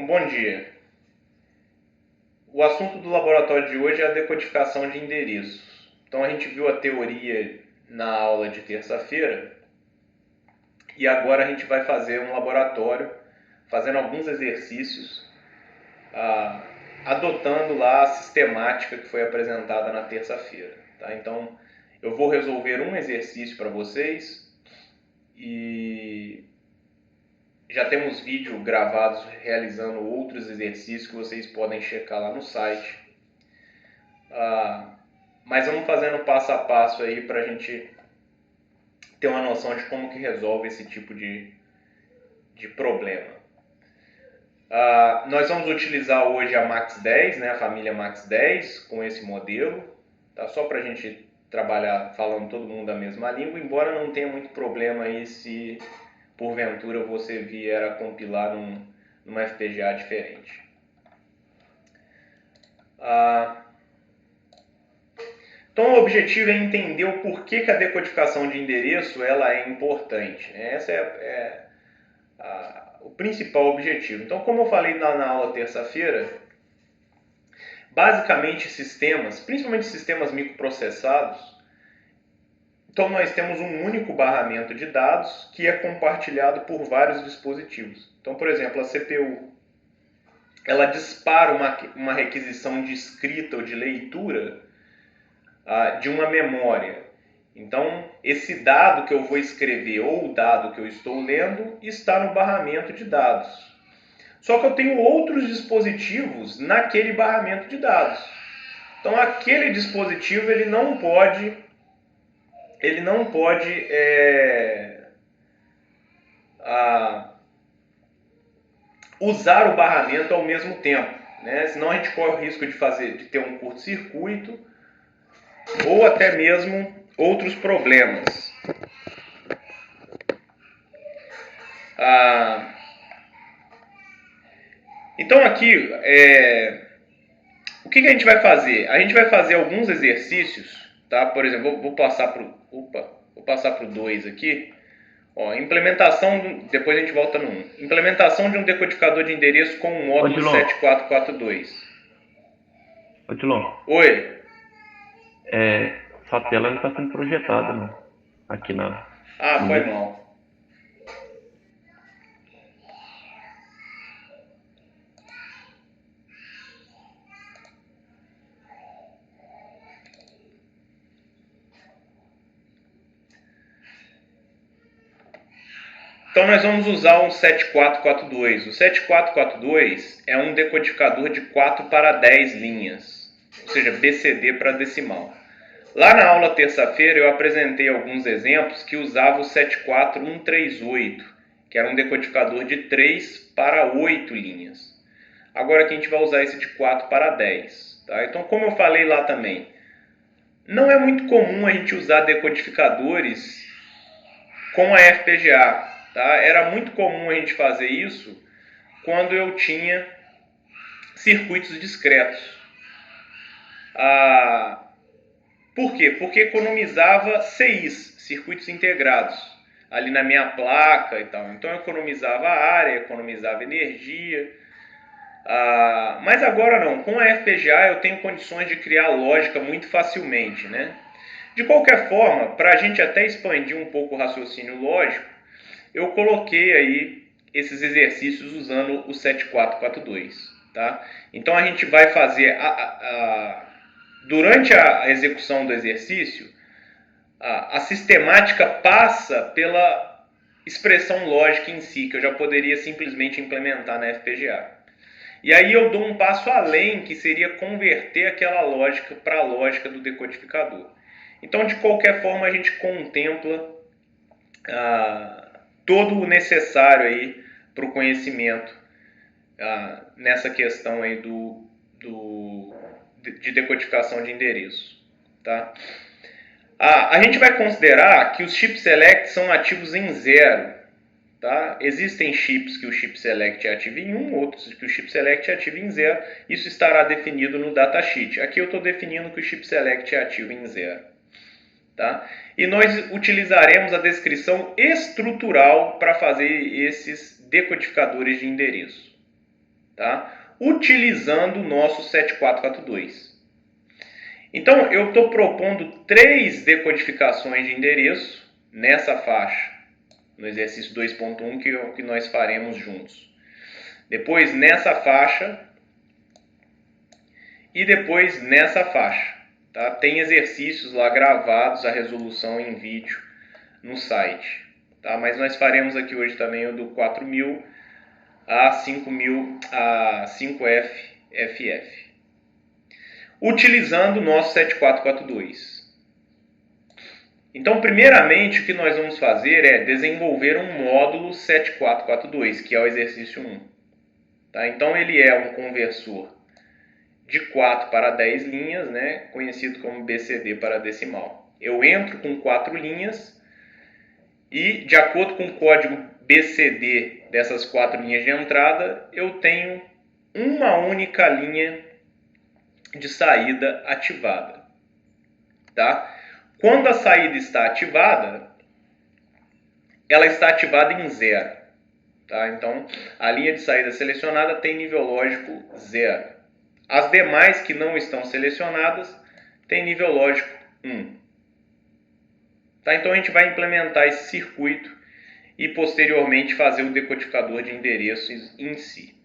Bom dia. O assunto do laboratório de hoje é a decodificação de endereços. Então a gente viu a teoria na aula de terça-feira e agora a gente vai fazer um laboratório, fazendo alguns exercícios, adotando lá a sistemática que foi apresentada na terça-feira. Tá? Então eu vou resolver um exercício para vocês e já temos vídeo gravados realizando outros exercícios que vocês podem checar lá no site. Mas vamos fazendo passo a passo aí para a gente ter uma noção de como que resolve esse tipo de problema. Nós vamos utilizar hoje a Max 10, né, a família Max 10 com esse modelo, tá? Só para a gente trabalhar falando todo mundo a mesma língua, embora não tenha muito problema aí se porventura você vier a compilar numa FPGA diferente. Então o objetivo é entender o porquê que a decodificação de endereço ela é importante. Esse é o principal objetivo. Então, como eu falei na aula terça-feira, basicamente sistemas, principalmente sistemas microprocessados, então nós temos um único barramento de dados que é compartilhado por vários dispositivos. Então, por exemplo, a CPU, ela dispara uma requisição de escrita ou de leitura de uma memória. Então, esse dado que eu vou escrever ou o dado que eu estou lendo está no barramento de dados. Só que eu tenho outros dispositivos naquele barramento de dados. Então, aquele dispositivo ele não pode usar o barramento ao mesmo tempo, né? Senão a gente corre o risco de ter um curto-circuito ou até mesmo outros problemas. Então aqui, o que a gente vai fazer? A gente vai fazer alguns exercícios, tá? Por exemplo, vou passar para o 2 aqui. Ó, implementação, depois a gente volta no 1. Implementação de um decodificador de endereço com um módulo 7442. Ô, Tilon, Oi. sua tela não está sendo projetada, não. Aqui na. Foi mal. Então nós vamos usar um 7442. O 7442 é um decodificador de 4 para 10 linhas, ou seja, BCD para decimal. Lá na aula terça-feira eu apresentei alguns exemplos que usavam o 74138, que era um decodificador de 3 para 8 linhas. Agora aqui a gente vai usar esse de 4 para 10. Tá? Então, como eu falei lá também, não é muito comum a gente usar decodificadores com a FPGA. Tá? Era muito comum a gente fazer isso quando eu tinha circuitos discretos. Por quê? Porque economizava CIs, circuitos integrados, ali na minha placa e tal. Então eu economizava área, economizava energia. Mas agora não, com a FPGA eu tenho condições de criar lógica muito facilmente, né? De qualquer forma, para a gente até expandir um pouco o raciocínio lógico, eu coloquei aí esses exercícios usando o 7442, tá? Então a gente vai fazer, durante a execução do exercício, a sistemática passa pela expressão lógica em si, que eu já poderia simplesmente implementar na FPGA. E aí eu dou um passo além, que seria converter aquela lógica para a lógica do decodificador. Então, de qualquer forma, a gente contempla todo o necessário aí para o conhecimento nessa questão aí de decodificação de endereço. Tá? A gente vai considerar que os chip select são ativos em 0. Tá? Existem chips que o chip select é ativo em 1, outros que o chip select é ativo em 0. Isso estará definido no datasheet. Aqui eu estou definindo que o chip select é ativo em 0. Tá? E nós utilizaremos a descrição estrutural para fazer esses decodificadores de endereço. tá? Utilizando o nosso 7442. Então, eu estou propondo 3 decodificações de endereço nessa faixa, no exercício 2.1, que é o que nós faremos juntos. Depois nessa faixa e depois nessa faixa. Tá? Tem exercícios lá gravados, a resolução em vídeo no site. Tá? Mas nós faremos aqui hoje também o do 4000 a 5000 a 5FFF. Utilizando o nosso 7442. Então, primeiramente, o que nós vamos fazer é desenvolver um módulo 7442, que é o exercício 1. Tá? Então, ele é um conversor de 4 para 10 linhas, né? Conhecido como BCD para decimal. Eu entro com 4 linhas e, de acordo com o código BCD dessas 4 linhas de entrada, eu tenho uma única linha de saída ativada. Tá? Quando a saída está ativada, ela está ativada em 0. Tá? Então, a linha de saída selecionada tem nível lógico 0. As demais que não estão selecionadas têm nível lógico 1. Tá? Então, a gente vai implementar esse circuito e, posteriormente, fazer o decodificador de endereços em si.